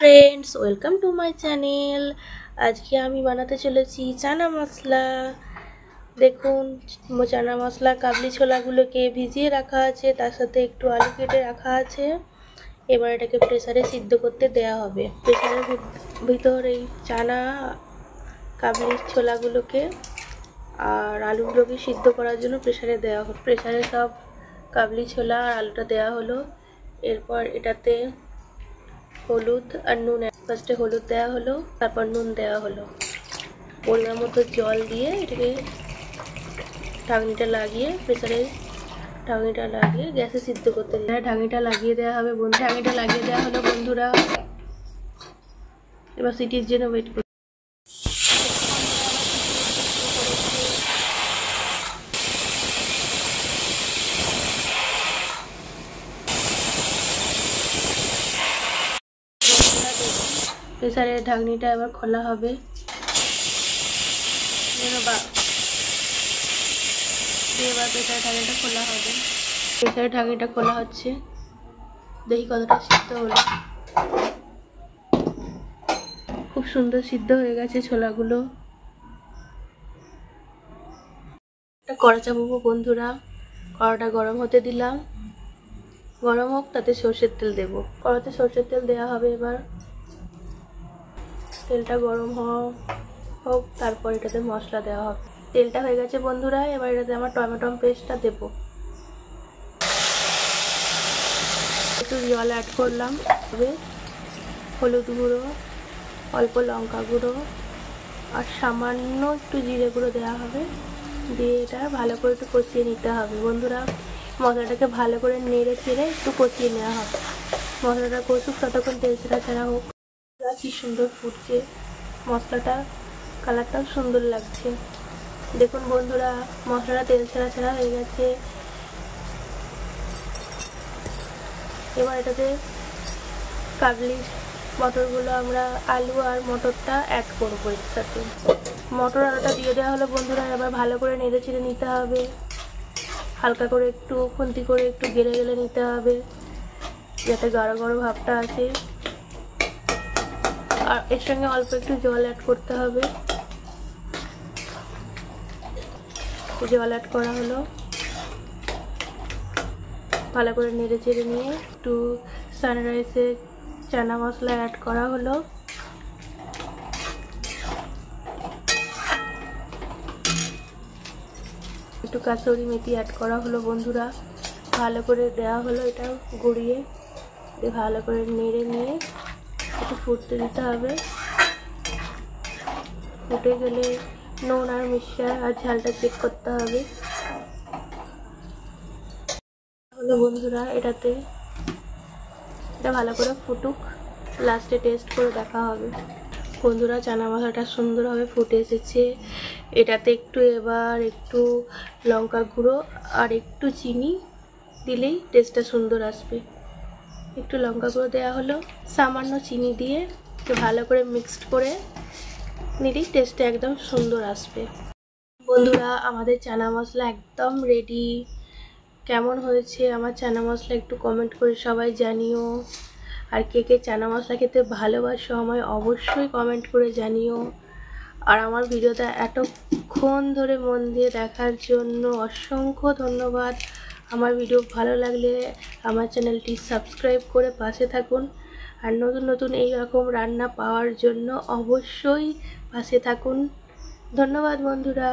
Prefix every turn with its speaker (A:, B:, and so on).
A: Friends, welcome to my channel. আজকে আমি বানাতে চলেছি চানা মশলা। দেখুন, চানা মশলা কাবলি ছোলাগুলোকে ভিজিয়ে রাখা আছে, তার সাথে একটু আলু কেটে রাখা আছে। এবার এটাকে প্রেসারে সিদ্ধ করতে দেয়া হবে। প্রেসারের ভিতর এই চানা কাবলি ছোলাগুলোকে আর আলুগুলোকে সিদ্ধ করার জন্য প্রেসারে দেওয়া হলো। প্রেসারে সব কাবলি ছোলা আর আলুটা দেওয়া হলো। এরপর এটাতে হলুদ আর নুন, ফার্স্টে হলুদ দেওয়া হলো, তারপর নুন দেওয়া হলো। পরিমাণ মতো জল দিয়ে এটাকে ঢাকনিটা লাগিয়ে প্রেসারে ঢাকনিটা লাগিয়ে গ্যাসে সিদ্ধ করতে দিই। ঢাকনিটা লাগিয়ে দেওয়া হবে ঢাকনিটা লাগিয়ে দেওয়া হলো বন্ধুরা। এবার সিটির জন্য ওয়েট করি। প্রেসারের ঢাকনিটা এবার খোলা হবে। এবার প্রেসারের ঢাকনিটা খোলা হবে। প্রেসারের ঢাকনিটা খোলা হচ্ছে, দেখি কতটা সিদ্ধ হলো। খুব সুন্দর সিদ্ধ হয়ে গেছে ছোলাগুলো। একটা কড়া চাপাবো বন্ধুরা। কড়াটা গরম হতে দিলাম, গরম হোক, তাতে সর্ষের তেল দেবো। কড়াতে সর্ষের তেল দেওয়া হবে। এবার তেলটা গরম হোক, তারপর এটাতে মশলা দেওয়া হবে। তেলটা হয়ে গেছে বন্ধুরা। এবার এটাতে আমার টমেটো পেস্টটা দেবো। একটু জল অ্যাড করলাম, তবে হলুদ গুঁড়ো, অল্প লঙ্কা গুঁড়ো আর সামান্য একটু জিরে গুঁড়ো দেওয়া হবে। দিয়ে এটা ভালো করে একটু কষিয়ে নিতে হবে বন্ধুরা। মশলাটাকে ভালো করে নেড়ে ছেড়ে একটু কষিয়ে নেওয়া হবে। মশলাটা কষুক, ততক্ষণ তেল ছাড়া হোক। কি সুন্দর ফুটছে মশলাটা, কালারটাও সুন্দর লাগছে। দেখুন বন্ধুরা, মশলাটা তেল ছাড়া হয়ে গেছে। এবার এটাতে কাবলি মটরগুলো, আমরা আলু আর মটরটা অ্যাড করবো এর সাথে। মটর আলুটা দিয়ে দেওয়া হলো বন্ধুরা। এবার ভালো করে নেড়ে চেড়ে নিতে হবে। হালকা করে একটু খুন্তি করে একটু গেলে নিতে হবে, যাতে গাঢ় গাঢ় ভাবটা আসে। আর এর সঙ্গে অল্প একটু জল অ্যাড করতে হবে। জল অ্যাড করা হলো। ভালো করে নেড়ে চেড়ে নিয়ে একটু সানরাইসের চানা মশলা অ্যাড করা হলো। একটু কাসুরি মেথি অ্যাড করা হলো বন্ধুরা। ভালো করে দেওয়া হলো, এটা গুঁড়িয়ে ভালো করে নেড়ে নিয়ে একটু ফুটতে দিতে হবে। ফুটে গেলে নুন আর মিষ্টি আর ঝালটা চেক করতে হবে হলো বন্ধুরা। এটা ভালো করে ফুটুক, লাস্টে টেস্ট করে দেখা হবে বন্ধুরা। চানা মশলাটা সুন্দরভাবে ফুটে এসেছে। এটাতে এবার একটু লঙ্কা গুঁড়ো আর একটু চিনি দিলেই টেস্টটা সুন্দর আসবে। একটু লঙ্কা গুঁড়ো দেওয়া হলো, সামান্য চিনি দিয়ে একটু ভালো করে মিক্সড করে নিলেই টেস্টটা একদম সুন্দর আসবে বন্ধুরা। আমাদের চানা মশলা একদম রেডি। কেমন হয়েছে আমার চানা মশলা একটু কমেন্ট করে সবাই জানিও। আর কে কে চানা মশলা খেতে ভালোবাসো আমায় অবশ্যই কমেন্ট করে জানিও। আর আমার ভিডিওটা এতক্ষণ ধরে মন দিয়ে দেখার জন্য অসংখ্য ধন্যবাদ। আমার ভিডিও ভালো লাগলে আমার চ্যানেলটি সাবস্ক্রাইব করে পাশে থাকুন। আর নতুন নতুন এইরকম রান্না পাওয়ার জন্য অবশ্যই পাশে থাকুন। ধন্যবাদ বন্ধুরা।